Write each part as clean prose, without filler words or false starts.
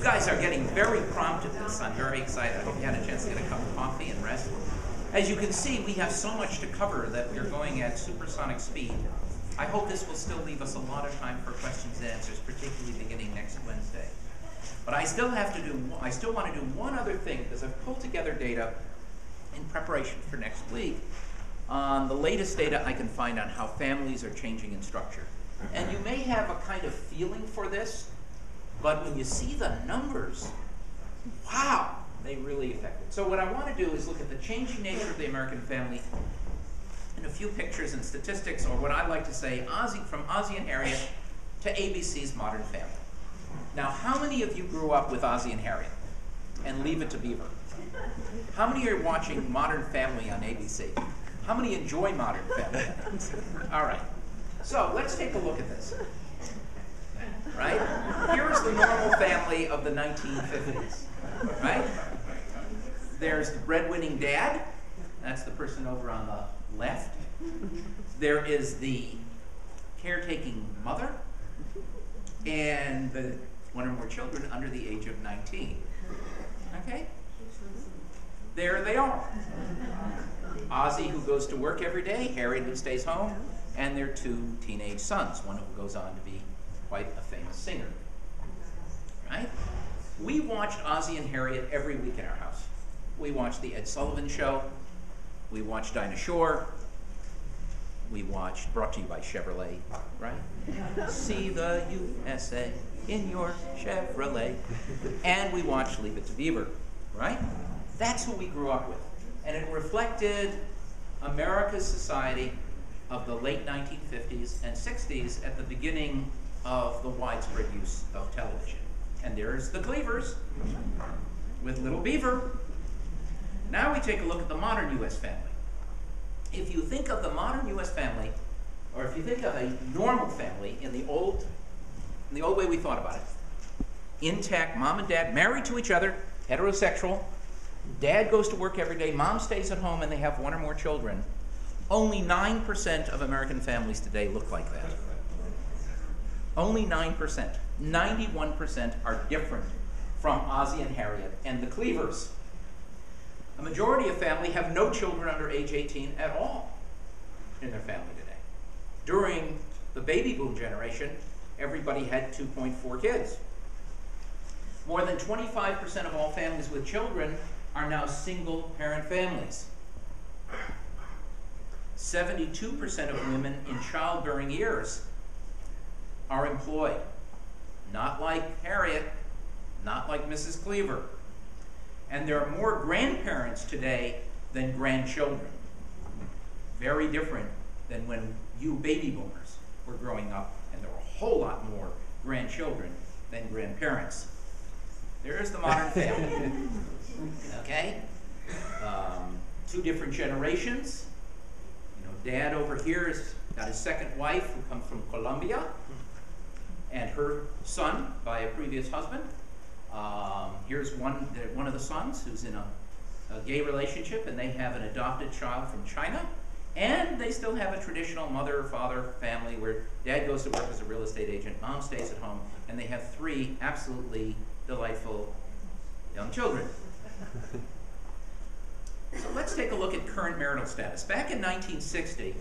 guys are getting very prompt at this. I'm very excited. I hope you had a chance to get a cup of coffee and rest. As you can see, we have so much to cover that we're going at supersonic speed. I hope this will still leave us a lot of time for questions and answers, particularly beginning next Wednesday. But I still want to do one other thing, because I've pulled together data in preparation for next week on the latest data I can find on how families are changing in structure. And you may have a kind of feeling for this, but when you see the numbers, wow, they really affect it. So what I want to do is look at the changing nature of the American family in a few pictures and statistics, or what I like to say, from Ozzie and Harriet to ABC's Modern Family. Now, how many of you grew up with Ozzie and Harriet and Leave It to Beaver? How many are watching Modern Family on ABC? How many enjoy Modern Family on ABC? All right. So let's take a look at this. Right? Here's the normal family of the 1950s. Right? There's the breadwinning dad. That's the person over on the left. There is the caretaking mother and one or more children under the age of 19. Okay? There they are. Ozzie, who goes to work every day, Harriet, who stays home, and their two teenage sons, one who goes on to be quite a famous singer. Right? We watched Ozzie and Harriet every week in our house. We watched The Ed Sullivan Show. We watched Dinah Shore. We watched, brought to you by Chevrolet, right? See the USA in your Chevrolet. And we watched Leave It to Beaver, right? That's who we grew up with. And it reflected America's society of the late 1950s and 60s at the beginning of the widespread use of television. And there's the Cleavers with Little Beaver. Now we take a look at the modern U.S. family. If you think of the modern U.S. family, or if you think of a normal family in the old way we thought about it, intact, mom and dad married to each other, heterosexual, dad goes to work every day, mom stays at home, and they have one or more children, only 9% of American families today look like that. Only 9%. 91% are different from Ozzie and Harriet and the Cleavers. A majority of families have no children under age 18 at all in their family today. During the baby boom generation, everybody had 2.4 kids. More than 25% of all families with children are now single-parent families. 72% of women in childbearing years are employed. Not like Harriet, not like Mrs. Cleaver. And there are more grandparents today than grandchildren. Very different than when you baby boomers were growing up, and there were a whole lot more grandchildren than grandparents. There's the modern family. Okay? Two different generations. You know, dad over here has got his second wife who comes from Colombia, and her son by a previous husband. Here's one of the sons who's in a gay relationship, and they have an adopted child from China, and they still have a traditional mother-father family where dad goes to work as a real estate agent, mom stays at home, and they have 3 absolutely delightful young children. So let's take a look at current marital status. Back in 1960,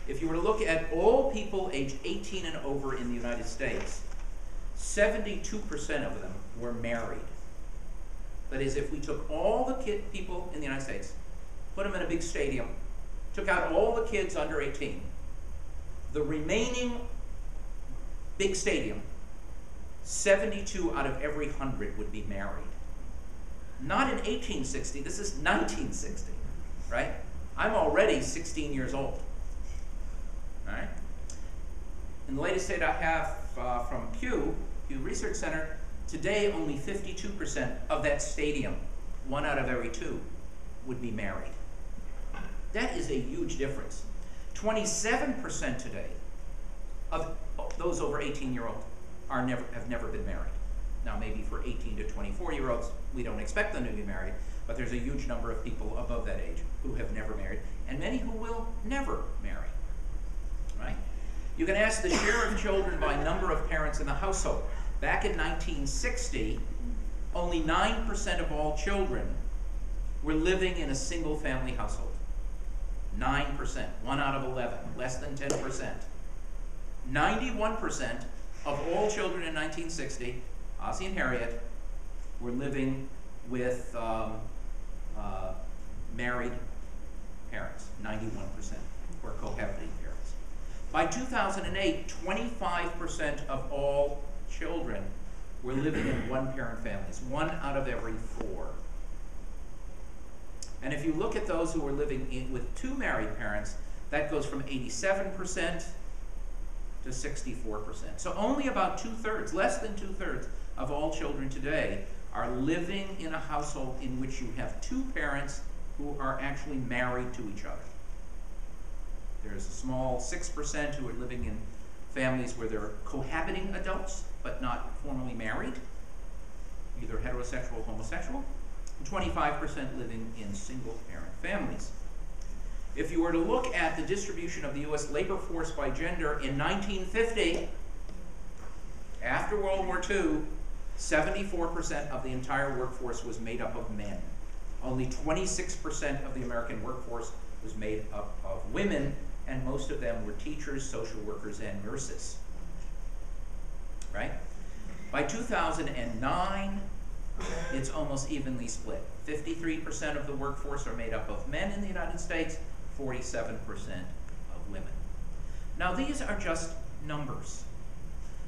if you were to look at all people aged 18 and over in the United States, 72% of them were married. That is, if we took all the people in the United States, put them in a big stadium, took out all the kids under 18, the remaining big stadium, 72 out of every 100 would be married. Not in 1860, this is 1960, right? I'm already 16 years old, all right? In the latest data I have from Pew Research Center, today only 52% of that stadium, 1 out of every 2, would be married. That is a huge difference. 27% today of those over 18-year-old have never been married. Now maybe for 18 to 24-year-olds, we don't expect them to be married, but there's a huge number of people above that age who have never married, and many who will never marry, right? You can ask the share of children by number of parents in the household. Back in 1960, only 9% of all children were living in a single-family household. 9%, 1 out of 11, less than 10%. 91% of all children in 1960, Ozzie and Harriet, were living with married parents, 91%, or cohabiting parents. By 2008, 25% of all children were living in one-parent families, 1 out of every 4. And if you look at those who were living with 2 married parents, that goes from 87% to 64%. So only about 2/3, less than 2/3 of all children today are living in a household in which you have 2 parents who are actually married to each other. There's a small 6% who are living in families where they're cohabiting adults, but not formally married, either heterosexual or homosexual, and 25% living in single-parent families. If you were to look at the distribution of the U.S. labor force by gender in 1950, after World War II, 74% of the entire workforce was made up of men. Only 26% of the American workforce was made up of women, and most of them were teachers, social workers, and nurses. Right? By 2009, it's almost evenly split. 53% of the workforce are made up of men in the United States, 47% of women. Now, these are just numbers.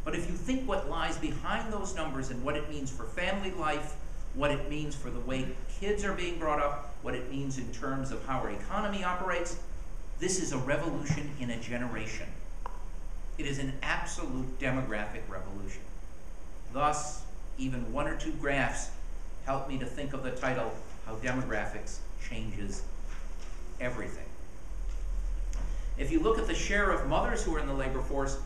But if you think what lies behind those numbers and what it means for family life, what it means for the way kids are being brought up, what it means in terms of how our economy operates, this is a revolution in a generation. It is an absolute demographic revolution. Thus, even 1 or 2 graphs help me to think of the title, How Demographics Changes Everything. If you look at the share of mothers who are in the labor force,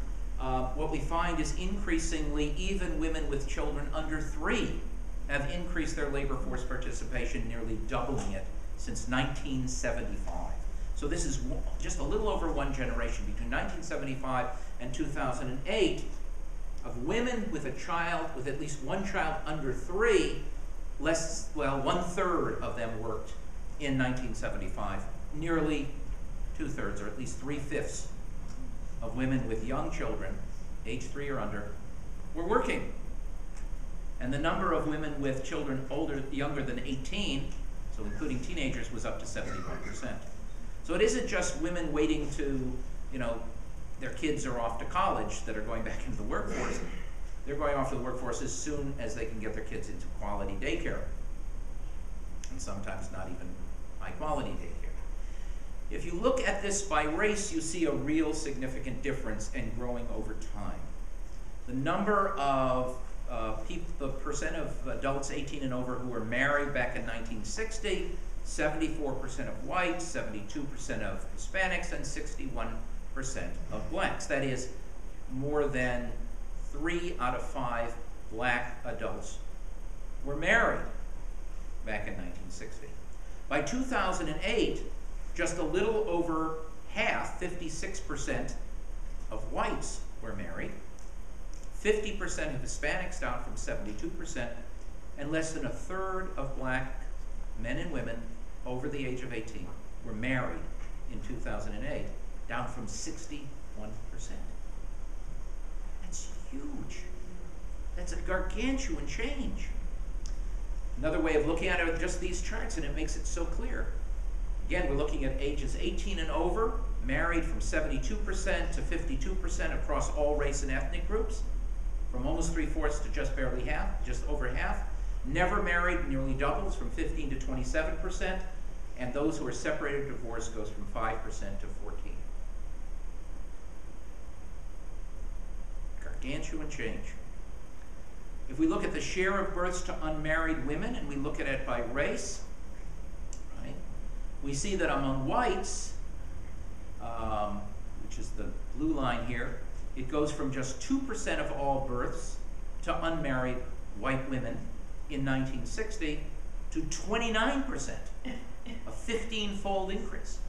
what we find is increasingly even women with children under 3 have increased their labor force participation, nearly doubling it since 1975. So this is just a little over 1 generation, between 1975 and 2008, of women with a child, with at least 1 child under 3, 1/3 of them worked in 1975. Nearly 2/3, or at least 3/5 of women with young children, age 3 or under, were working. And the number of women with children younger than 18, so including teenagers, was up to 71%. So it isn't just women waiting to, their kids are off to college that are going back into the workforce. They're going off to the workforce as soon as they can get their kids into quality daycare. And sometimes not even high quality daycare. If you look at this by race, you see a real significant difference and growing over time. The number of the percent of adults 18 and over who were married back in 1960, 74% of whites, 72% of Hispanics, and 61% of blacks. That is, more than 3 out of 5 black adults were married back in 1960. By 2008, just a little over half, 56% of whites were married, 50% of Hispanics, down from 72%, and less than 1/3 of black men and women over the age of 18 were married in 2008, down from 61%. That's huge. That's a gargantuan change. Another way of looking at it are just these charts, and it makes it so clear. Again, we're looking at ages 18 and over, married from 72% to 52% across all race and ethnic groups, from almost 3/4 to just barely half, just over half. Never married nearly doubles, from 15 to 27%, and those who are separated or divorced goes from 5% to 14%. Gargantuan change. If we look at the share of births to unmarried women, and we look at it by race, right, we see that among whites, which is the blue line here, it goes from just 2% of all births to unmarried white women in 1960 to 29%, a 15-fold increase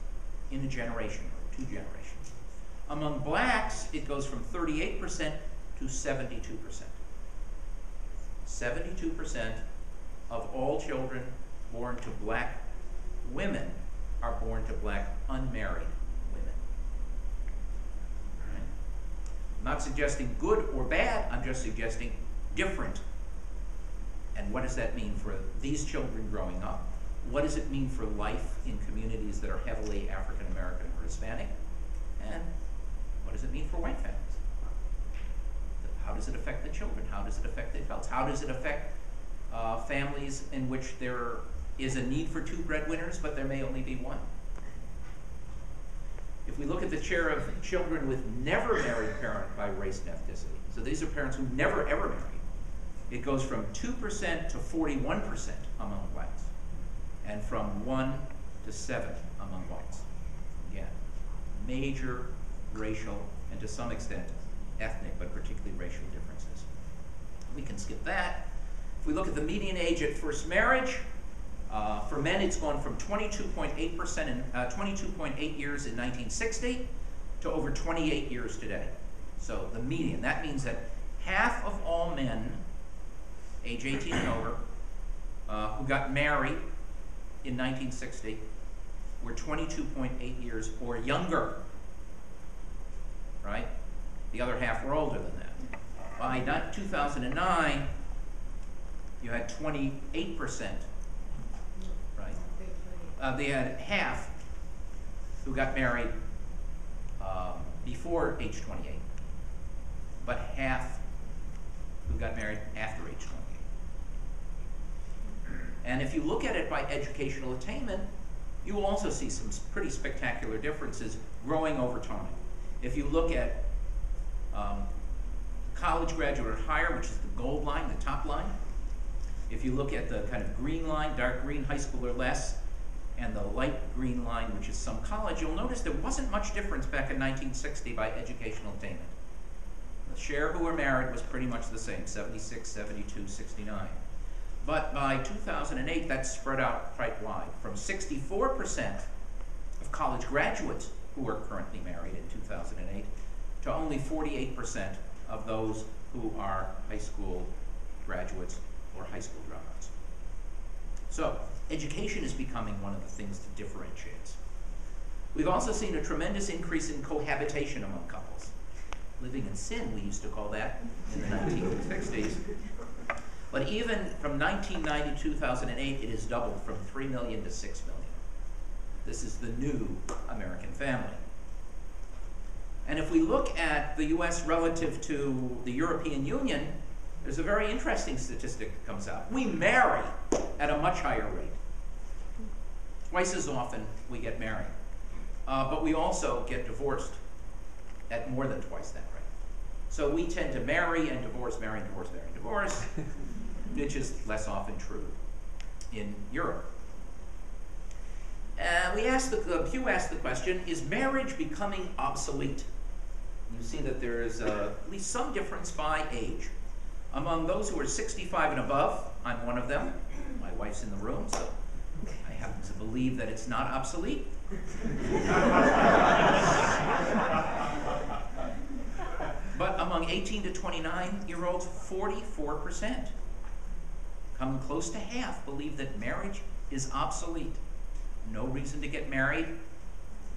in a generation or 2 generations. Among blacks, it goes from 38% to 72%. 72% of all children born to black women are born to black unmarried women. Right? I'm not suggesting good or bad, I'm just suggesting different. And what does that mean for these children growing up? What does it mean for life in communities that are heavily African American or Hispanic? And what does it mean for white families? How does it affect the children? How does it affect the adults? How does it affect families in which there is a need for two breadwinners, but there may only be one? If we look at the share of children with never married parent by race and ethnicity, so these are parents who never ever married, it goes from 2% to 41% among whites, and from 1 to 7 among whites. Again, major racial and to some extent ethnic, but particularly racial differences. We can skip that. If we look at the median age at first marriage, for men it's gone from 22.8% in 22.8 years in 1960 to over 28 years today. So the median, that means that half of all men age 18 and over who got married in 1960 were 22.8 years or younger, right? The other half were older than that. By 2009, you had 28%, right? They had half who got married before age 28, but half who got married after age 28. And if you look at it by educational attainment, you will also see some pretty spectacular differences growing over time. If you look at college graduate or higher, which is the gold line, the top line, if you look at the kind of green line, dark green, high school or less, and the light green line, which is some college, you'll notice there wasn't much difference back in 1960 by educational attainment. The share who were married was pretty much the same, 76, 72, 69. But by 2008, that spread out quite wide, from 64% of college graduates who are currently married in 2008 to only 48% of those who are high school graduates or high school dropouts. So education is becoming one of the things that differentiates. We've also seen a tremendous increase in cohabitation among couples. Living in sin, we used to call that in the 1960s. But even from 1990 to 2008, it has doubled from 3 million to 6 million. This is the new American family. And if we look at the US relative to the European Union, there's a very interesting statistic that comes out. We marry at a much higher rate. Twice as often we get married. But we also get divorced at more than twice that rate. So we tend to marry and divorce, marry and divorce, marry and divorce, which is less often true in Europe. Pew asked the question, is marriage becoming obsolete? You see that there is at least some difference by age. Among those who are 65 and above, I'm one of them. My wife's in the room, so I happen to believe that it's not obsolete. But among 18 to 29-year-olds, 44%, coming close to half, believe that marriage is obsolete. No reason to get married.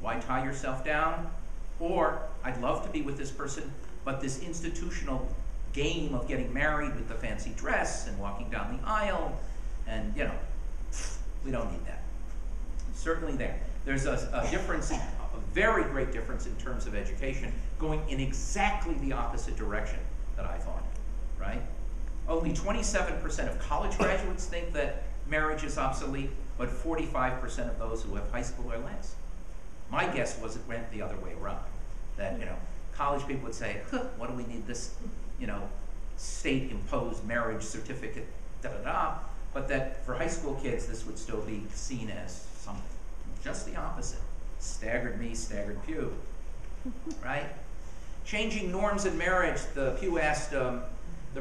Why tie yourself down? Or, I'd love to be with this person, but this institutional game of getting married with the fancy dress and walking down the aisle, and, you know, we don't need that. Certainly there. There's a difference, a very great difference in terms of education, going in exactly the opposite direction that I thought, right? Only 27% of college graduates think that marriage is obsolete, but 45% of those who have high school or less. My guess was it went the other way around. That, you know, college people would say, huh, what do we need this, you know, state-imposed marriage certificate, da-da-da, but that for high school kids, this would still be seen as something. Just the opposite. Staggered me, staggered Pew, right? Changing norms in marriage, the Pew asked, the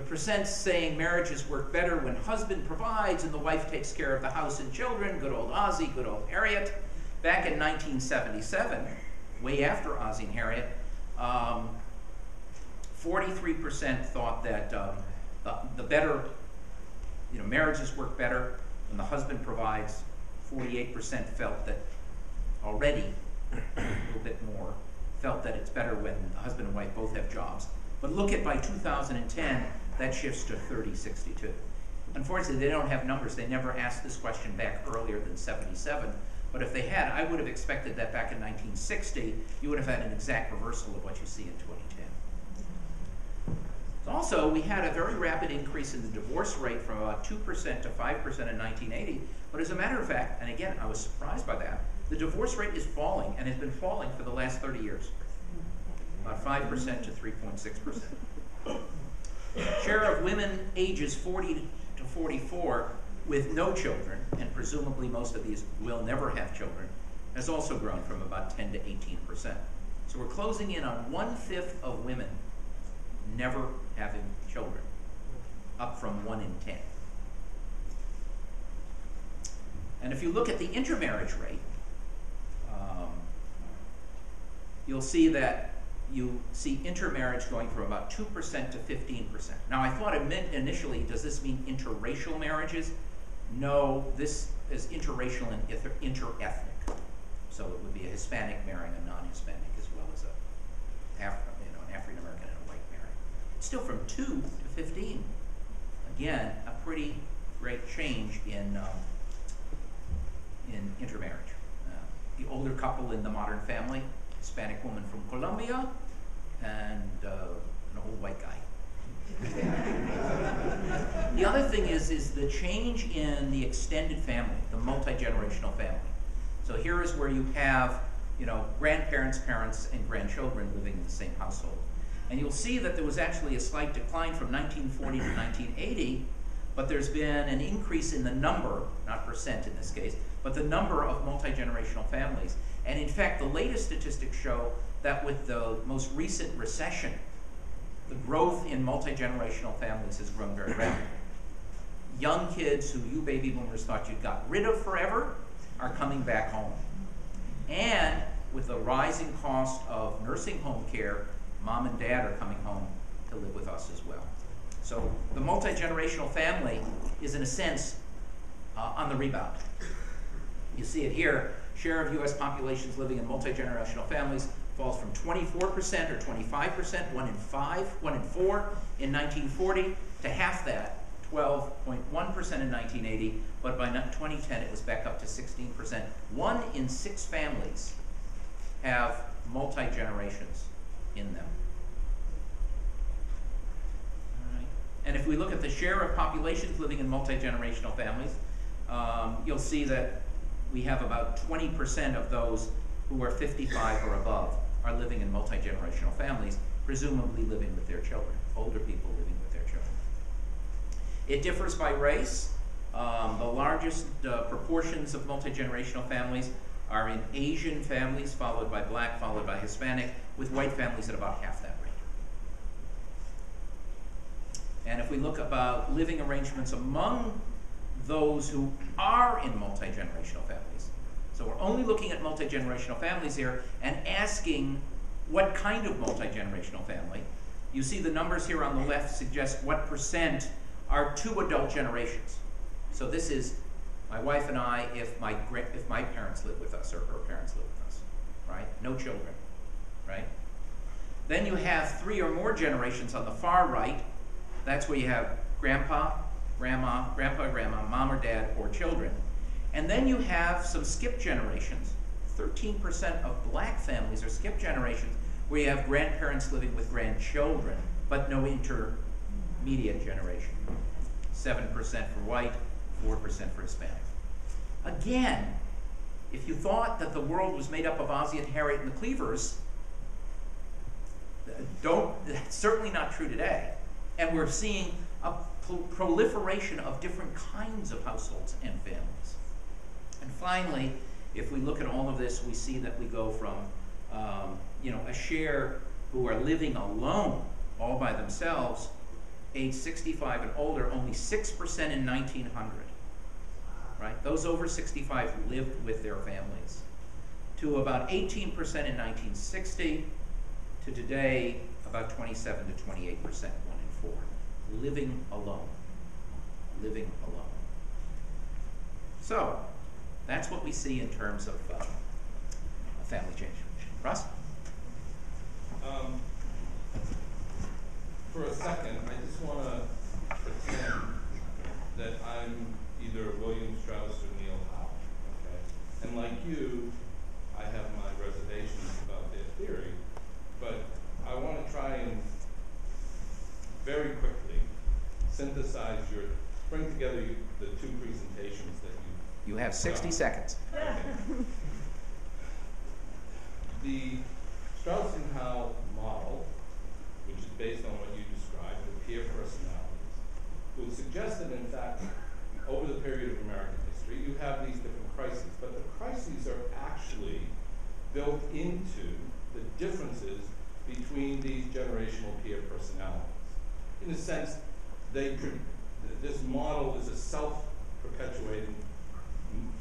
percent saying marriages work better when husband provides and the wife takes care of the house and children, good old Ozzie, good old Harriet. Back in 1977, way after Ozzie and Harriet, 43% thought that the better marriages work better when the husband provides. 48% felt that already, a little bit more, felt that it's better when the husband and wife both have jobs. But look at by 2010, that shifts to 30-62. Unfortunately, they don't have numbers. They never asked this question back earlier than 77. But if they had, I would have expected that back in 1960, you would have had an exact reversal of what you see in 2010. Also, we had a very rapid increase in the divorce rate from about 2% to 5% in 1980. But as a matter of fact, and again, I was surprised by that, the divorce rate is falling and has been falling for the last 30 years. About 5% to 3.6%. Share of women ages 40 to 44 with no children, and presumably most of these will never have children, has also grown from about 10 to 18%. So we're closing in on 1/5 of women never having children, up from 1 in 10. And if you look at the intermarriage rate, you'll see that you see intermarriage going from about 2% to 15%. Now, I thought it meant initially, does this mean interracial marriages? No, this is interracial and interethnic. So it would be a Hispanic marrying a non-Hispanic, as well as an African American and a white marrying. Still from 2 to 15. Again, a pretty great change in intermarriage. The older couple in the modern family, Hispanic woman from Colombia and an old white guy. The other thing is the change in the extended family, the multi-generational family. So here is where you have, grandparents, parents, and grandchildren living in the same household. And you'll see that there was actually a slight decline from 1940 to 1980, but there's been an increase in the number, not percent in this case, but the number of multi-generational families. And in fact, the latest statistics show that with the most recent recession, the growth in multi-generational families has grown very rapidly. Young kids who you baby boomers thought you'd got rid of forever are coming back home. And with the rising cost of nursing home care, mom and dad are coming home to live with us as well. So the multi-generational family is, in a sense, on the rebound. You see it here. Share of U.S. populations living in multi-generational families falls from 24% or 25%, 1 in 5, 1 in 4 in 1940, to half that, 12.1% in 1980, but by 2010 it was back up to 16%. 1 in 6 families have multi-generations in them. All right. And if we look at the share of populations living in multi-generational families, you'll see that we have about 20% of those who are 55 or above are living in multi-generational families, presumably living with their children, older people living with their children. It differs by race. The largest proportions of multi-generational families are in Asian families, followed by Black, followed by Hispanic, with white families at about half that rate. And if we look about living arrangements among those who are in multi-generational families, so we're only looking at multi-generational families here and asking what kind of multi-generational family. You see the numbers here on the left suggest what percent are 2 adult generations. So this is my wife and I if my parents live with us or her parents live with us, right? No children, right? Then you have 3 or more generations on the far right. That's where you have grandpa, grandma, mom or dad, or children. And then you have some skip generations. 13% of Black families are skip generations, where you have grandparents living with grandchildren, but no intermediate generation. 7% for white, 4% for Hispanic. Again, if you thought that the world was made up of Ozzie and Harriet and the Cleavers, that's certainly not true today. And we're seeing a proliferation of different kinds of households and families. And finally, if we look at all of this, we see that we go from a share who are living alone, all by themselves, age 65 and older, only 6% in 1900. Right? Those over 65 lived with their families. To about 18% in 1960, to today, about 27 to 28%, 1 in 4, living alone. living alone. So, that's what we see in terms of a family change. Russ? For a second, I just want to pretend that I'm either William Strauss or Neil Howe, okay? And like you, I have my reservations about their theory, but I want to try and very quickly synthesize bring together the two presentations that you have 60 seconds. Okay. The Strauss and Howe model, which is based on what you described, the peer personalities, would suggest that in fact, over the period of American history, you have these different crises, but the crises are actually built into the differences between these generational peer personalities. In a sense, this model is a self-perpetuating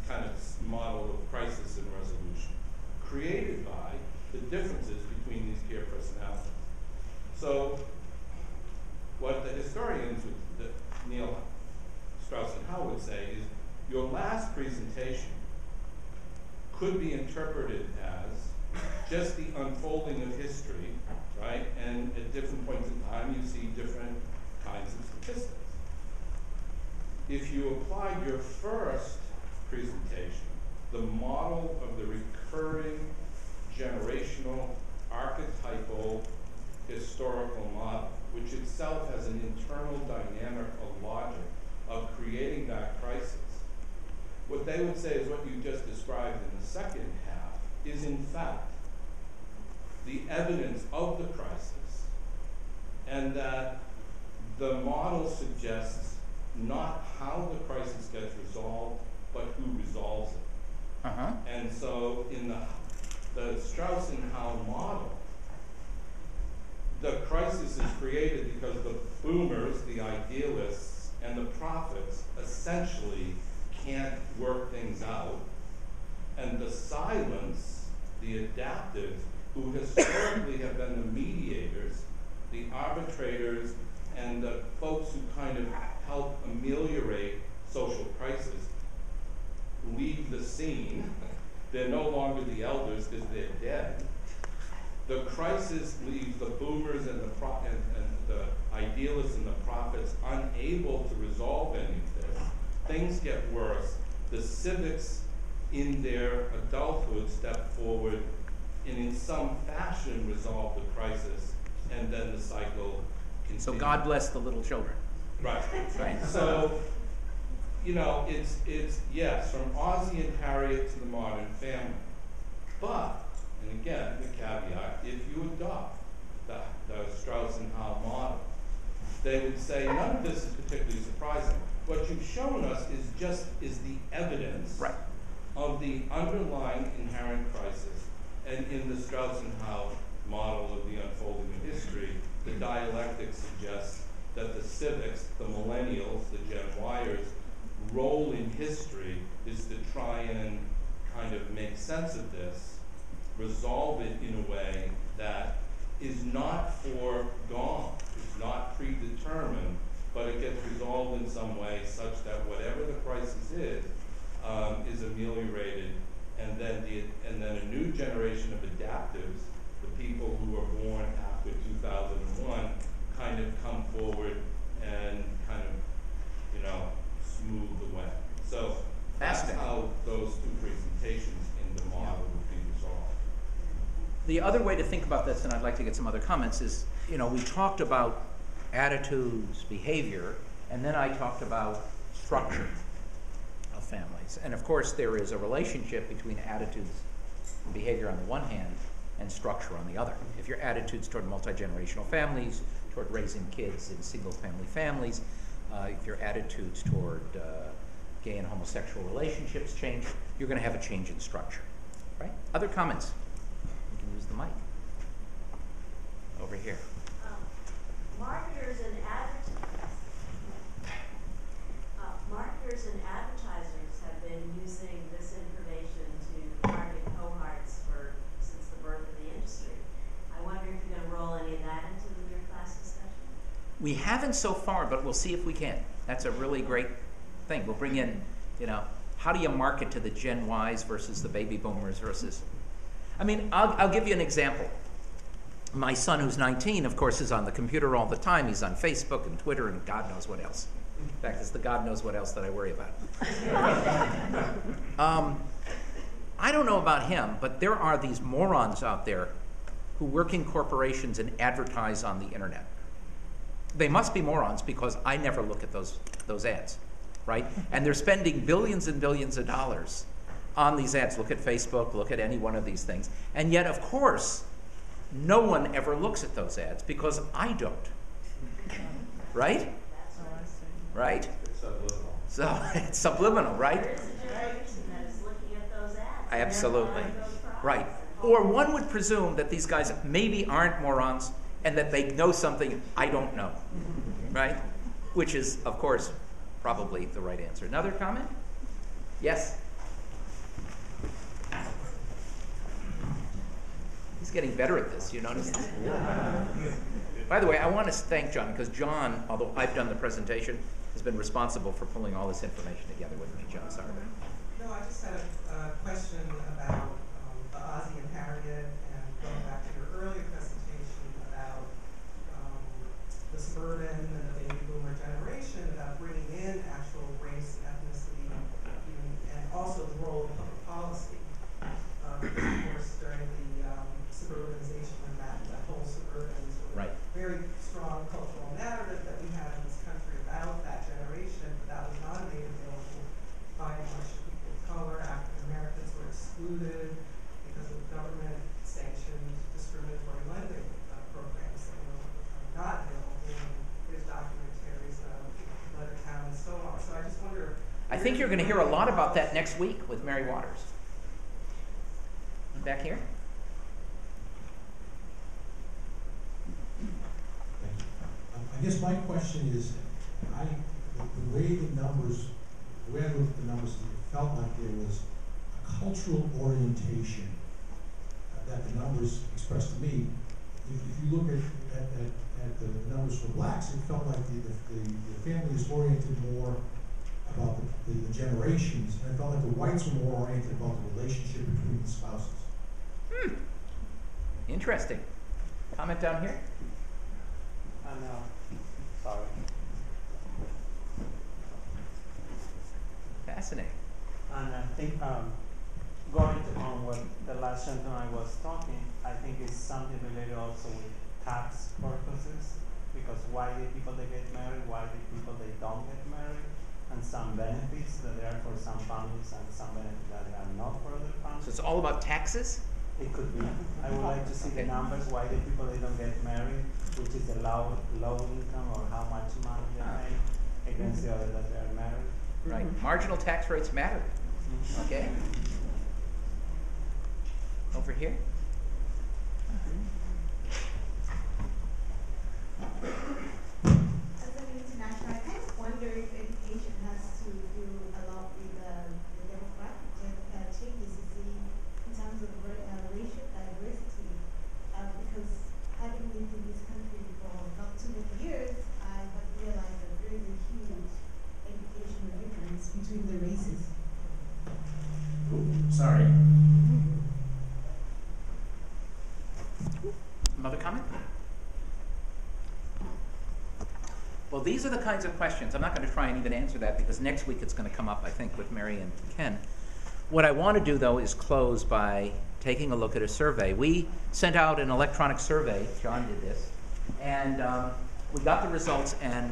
kind of model of crisis and resolution, created by the differences between these peer personalities. So, what the historians, Neil Strauss and Howe would say is, your last presentation could be interpreted as just the unfolding of history, right? And at different points in time, you see different kinds of statistics. If you applied your first presentation, the model of the recurring generational archetypal historical model, which itself has an internal dynamic of logic of creating that crisis, what they would say is what you just described in the second half is in fact the evidence of the crisis, and that the model suggests not how the crisis gets resolved, but who resolves it. And so in the Strauss and Howe model, the crisis is created because the boomers, the idealists, and the prophets essentially can't work things out. And the silence, the adaptives, who historically have been the mediators, the arbitrators, and the folks who kind of help ameliorate social crisis, leave the scene. They're no longer the elders because they're dead. The crisis leaves the boomers and the idealists and the prophets unable to resolve any of this. Things get worse. The civics in their adulthood step forward and in some fashion resolve the crisis, and then the cycle continues. So God bless the little children. Right. Right. So, you know, it's yes, from Ozzie and Harriet to the modern family. But, and again, the caveat, if you adopt the Strauss and Howe model, they would say none of this is particularly surprising. What you've shown us is the evidence right. of the underlying inherent crisis. And in the Strauss and Howe model of the unfolding of history, the dialectic suggests that the civics, the millennials, the Gen Yers, role in history is to try and kind of make sense of this, resolve it in a way that is not foregone, is not predetermined, but it gets resolved in some way such that whatever the crisis is ameliorated, and then a new generation of adaptives, the people who were born after 2001, kind of come forward and kind of, you know, smooth the way. So that's how those two presentations in the model would be resolved. The other way to think about this, and I'd like to get some other comments, is, you know, we talked about attitudes, behavior, and then I talked about structure of families. And of course, there is a relationship between attitudes and behavior on the one hand and structure on the other. If your attitudes toward multi-generational families, toward raising kids in single-family families, if your attitudes toward gay and homosexual relationships change, you're going to have a change in structure, right? Other comments? You can use the mic. Over here. Marketers and advertisers have been using this information to target cohorts since the birth of the industry. I wonder if you're going to roll any of that into your class discussion? We haven't so far, but we'll see if we can. That's a really great thing. We'll bring in, how do you market to the Gen Ys versus the baby boomers versus... I mean, I'll give you an example. My son, who's 19, of course, is on the computer all the time. He's on Facebook and Twitter and God knows what else. In fact, it's the God knows what else that I worry about. I don't know about him, but there are these morons out there who work in corporations and advertise on the internet. They must be morons because I never look at those ads, right? And they're spending billions and billions of dollars on these ads. Look at Facebook, look at any one of these things. And yet, of course, no one ever looks at those ads because I don't, right? Right? It's subliminal. So it's subliminal, right? There is a generation that is looking at those ads. Absolutely. And they're buying those products. Right. Or one would presume that these guys maybe aren't morons and that they know something I don't know, right? Which is, of course, probably the right answer. Another comment? Yes? He's getting better at this, you notice? By the way, I want to thank John, because John, although I've done the presentation, has been responsible for pulling all this information together with me. John, sorry. No, I just had a question about the Ozzie and Harriet, and going back to your earlier presentation about the suburban and the baby boomer generation, about bringing in actual race, ethnicity, and also the role of public policy. Of course, during the suburbanization and that whole suburban sort of Right. very strong cultural narrative that we have in this country about that generation, but that was not made available by much of people of color. African Americans were excluded because of government-sanctioned discriminatory lending programs that were not available. There's documentaries of Lettertown and so on. So I just wonder. I think you're going to hear a lot about that next week with Mary Waters. Back here. I guess my question is, the way I looked at the numbers, it felt like there was a cultural orientation that the numbers expressed to me. If you look at the numbers for blacks, it felt like the family is oriented more about the generations, and I felt like the whites were more oriented about the relationship between the spouses. Interesting. Comment down here? Sorry. Fascinating. And I think going on what the last gentleman was talking, I think it's something related also with tax purposes, because why the people they get married, why the people they don't get married, and some benefits that there are for some families and some benefits that are not for other families. So it's all about taxes? It could be. I would like to see the numbers, why the people they don't get married, which is the low income or how much money they make against the other that they are married. Right. Marginal tax rates matter. Okay. Over here. As an international, I kind of wonder if education has to do a lot with the demographic changes you see in terms of racial diversity. Because having lived in this country for not too many years, I have realized that there is a huge educational difference between the races. Sorry. Another comment? Well, these are the kinds of questions. I'm not going to try and even answer that because next week it's going to come up, I think, with Mary and Ken. What I want to do, though, is close by taking a look at a survey. We sent out an electronic survey. John did this. And we got the results, and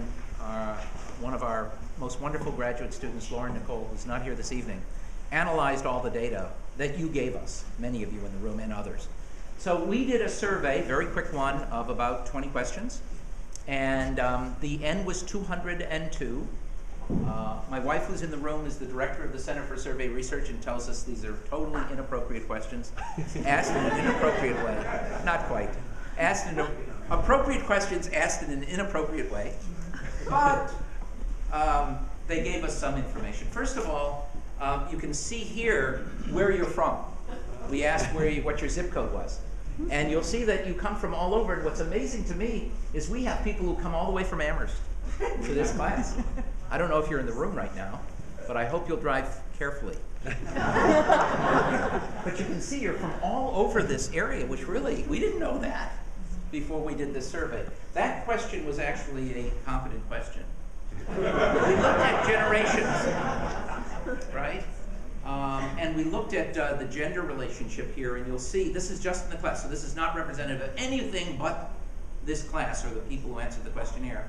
one of our most wonderful graduate students, Lauren Nicole, who's not here this evening, analyzed all the data that you gave us, many of you in the room and others. So we did a survey, very quick one, of about 20 questions. And the N was 202. My wife, who's in the room, is the director of the Center for Survey Research and tells us these are totally inappropriate questions, asked in an inappropriate way. Not quite. Asked in appropriate questions asked in an inappropriate way. But they gave us some information. First of all, you can see here where you're from. We asked what your zip code was. And you'll see that you come from all over, and what's amazing to me is we have people who come all the way from Amherst to this class. I don't know if you're in the room right now, but I hope you'll drive carefully. But you can see you're from all over this area, which really, we didn't know that before we did this survey. That question was actually a competent question. We looked at generations, right? And we looked at the gender relationship here, and you'll see this is just in the class, so this is not representative of anything but this class or the people who answered the questionnaire.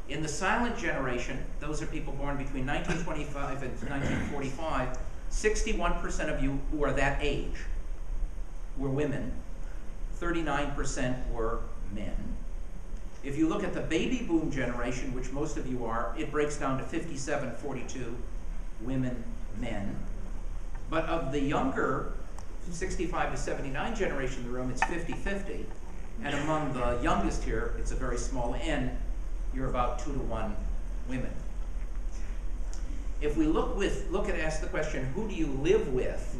In the silent generation, those are people born between 1925 and 1945, 61% of you who are that age were women, 39% were men. If you look at the baby boom generation, which most of you are, it breaks down to 57-42 women, men. But of the younger 65 to 79 generation in the room, it's 50-50. And among the youngest here, it's a very small n. You're about 2 to 1 women. If we ask the question, who do you live with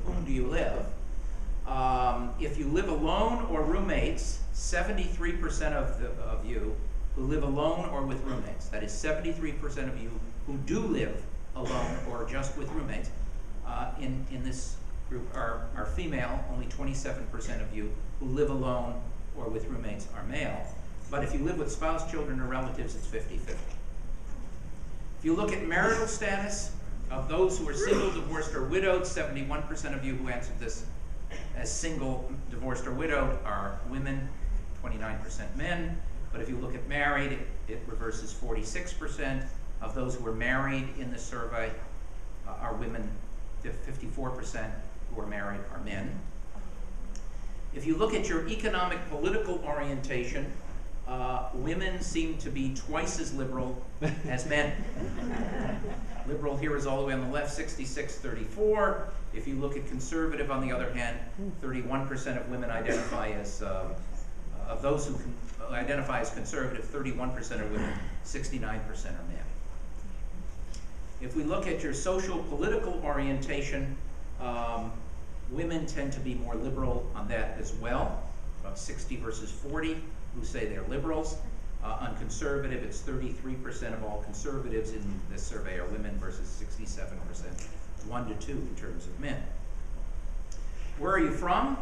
whom do you live? If you live alone or roommates, 73% of you who live alone or with roommates, that is 73% of you who do live alone or just with roommates, in this group are female. Only 27% of you who live alone or with roommates are male. But if you live with spouse, children, or relatives, it's 50-50. If you look at marital status, of those who are single, divorced, or widowed, 71% of you who answered this as single, divorced, or widowed are women, 29% men. But if you look at married, it reverses 46%. Of those who are married in the survey are women, 54% who are married are men. If you look at your economic political orientation, women seem to be twice as liberal as men. Liberal here is all the way on the left, 66-34. If you look at conservative, on the other hand, 31% of women identify as, of those who identify as conservative, 31% are women, 69% are men. If we look at your social political orientation, women tend to be more liberal on that as well, about 60 versus 40 who say they're liberals. On conservative, it's 33% of all conservatives in this survey are women versus 67%, 1 to 2 in terms of men. Where are you from?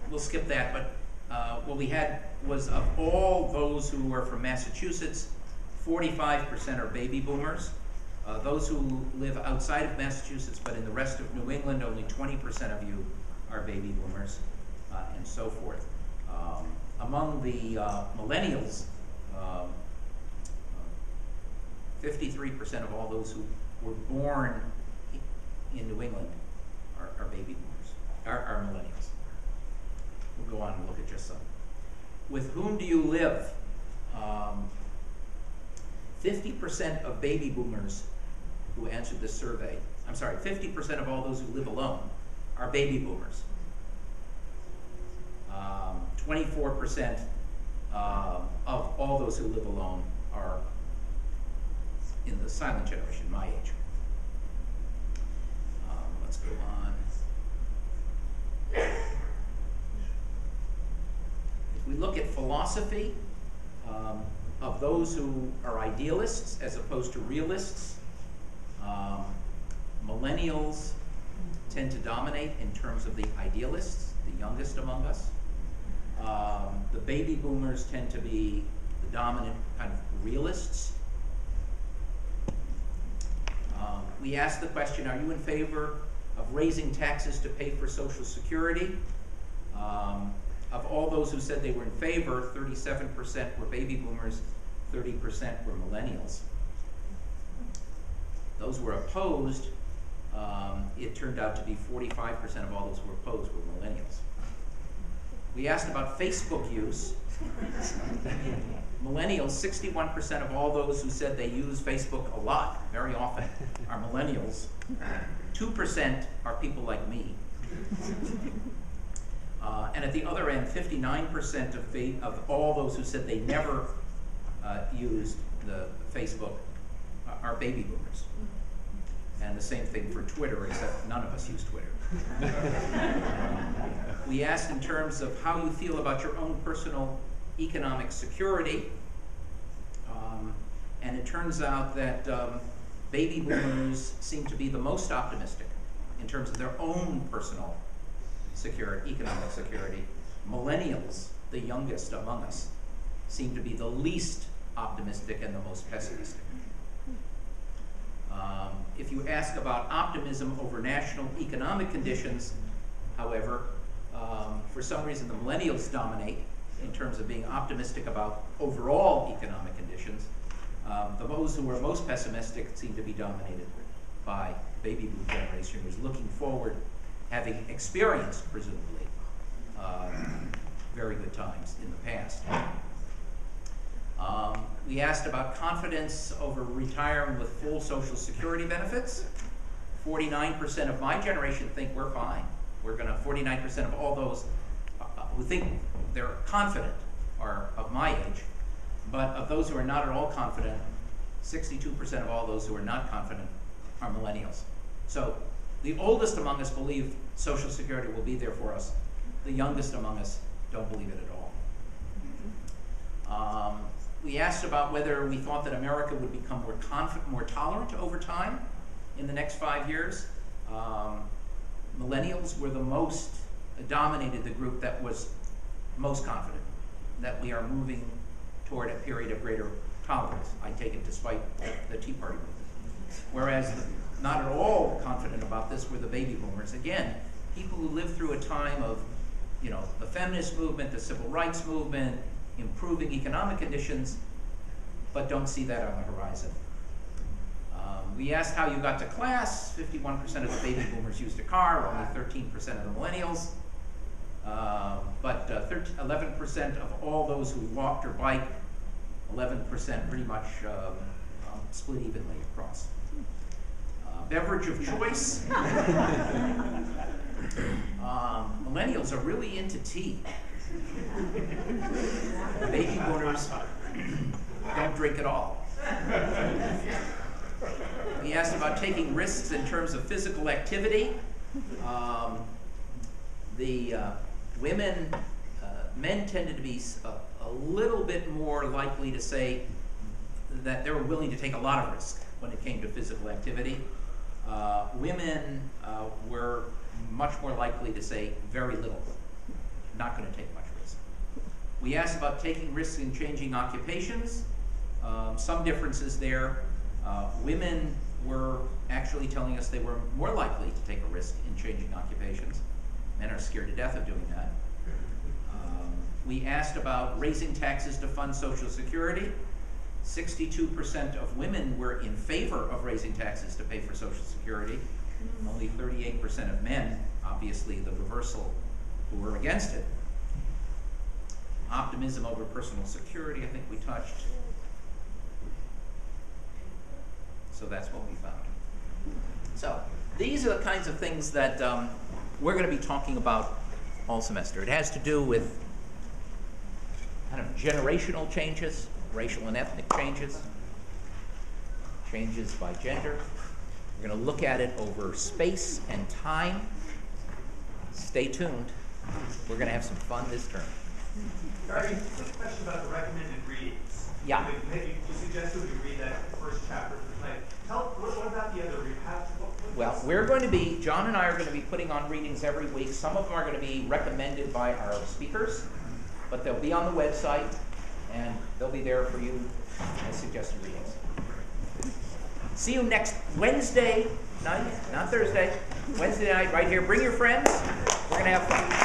We'll skip that, but what we had was of all those who were from Massachusetts, 45% are baby boomers. Those who live outside of Massachusetts but in the rest of New England, only 20% of you are baby boomers, and so forth. Among the millennials, 53% of all those who were born in New England are baby boomers, are millennials. We'll go on and look at just some. With whom do you live? 50% of baby boomers who answered this survey, 50% of all those who live alone are baby boomers. 24% of all those who live alone are in the silent generation, my age. Let's go on. If we look at philosophy, of those who are idealists as opposed to realists, millennials tend to dominate in terms of the idealists, the youngest among us. The baby boomers tend to be the dominant kind of realists. We asked the question, are you in favor of raising taxes to pay for Social Security? Of all those who said they were in favor, 37% were baby boomers, 30% were millennials. Those who were opposed, it turned out to be 45% of all those who were opposed were millennials. We asked about Facebook use. Millennials, 61% of all those who said they use Facebook a lot, very often, are millennials. 2% are people like me. And at the other end, 59% of all those who said they never used the Facebook are baby boomers. And the same thing for Twitter, except none of us use Twitter. We asked in terms of how you feel about your own personal economic security. And it turns out that baby boomers seem to be the most optimistic in terms of their own personal security, economic security. Millennials, the youngest among us, seem to be the least optimistic and the most pessimistic. If you ask about optimism over national economic conditions, however, for some reason the millennials dominate in terms of being optimistic about overall economic conditions. Those who are most pessimistic seem to be dominated by baby boom generation, who's looking forward, having experienced, presumably, very good times in the past. We asked about confidence over retiring with full Social Security benefits. 49% of my generation think we're fine. 49% of all those who think they're confident are of my age, but of those who are not at all confident, 62% of all those who are not confident are millennials. So the oldest among us believe Social Security will be there for us. The youngest among us don't believe it at all. We asked about whether we thought that America would become more tolerant over time in the next 5 years. Millennials were the most, dominated the group that was most confident that we are moving toward a period of greater tolerance. I take it despite the Tea Party movement. Whereas not at all confident about this were the baby boomers. Again, people who lived through a time of, the feminist movement, the civil rights movement, improving economic conditions, but don't see that on the horizon. We asked how you got to class. 51% of the baby boomers used a car, only 13% of the millennials. But 11% of all those who walked or biked, 11% pretty much split evenly across. Beverage of choice. Millennials are really into tea. Baby boomers don't drink at all. We asked about taking risks in terms of physical activity. Men tended to be a little bit more likely to say that they were willing to take a lot of risk when it came to physical activity. Women were much more likely to say very little, not going to take much risk. We asked about taking risks in changing occupations. Some differences there. Women were actually telling us they were more likely to take a risk in changing occupations. Men are scared to death of doing that. We asked about raising taxes to fund Social Security. 62% of women were in favor of raising taxes to pay for Social Security. Only 38% of men, obviously the reversal, who were against it. Optimism over personal security, I think we touched. So that's what we found. So these are the kinds of things that we're going to be talking about all semester. It has to do with kind of generational changes, racial and ethnic changes, changes by gender. We're going to look at it over space and time. Stay tuned. We're going to have some fun this term. Barry, quick question about the recommended readings. Yeah. Maybe you suggested we read that first chapter for tonight. What about the other readings? Well, we're going to be, John and I are going to be putting on readings every week. Some of them are going to be recommended by our speakers, but they'll be on the website, and they'll be there for you as suggested readings. See you next Wednesday night, not Thursday, Wednesday night right here. Bring your friends. We're going to have fun.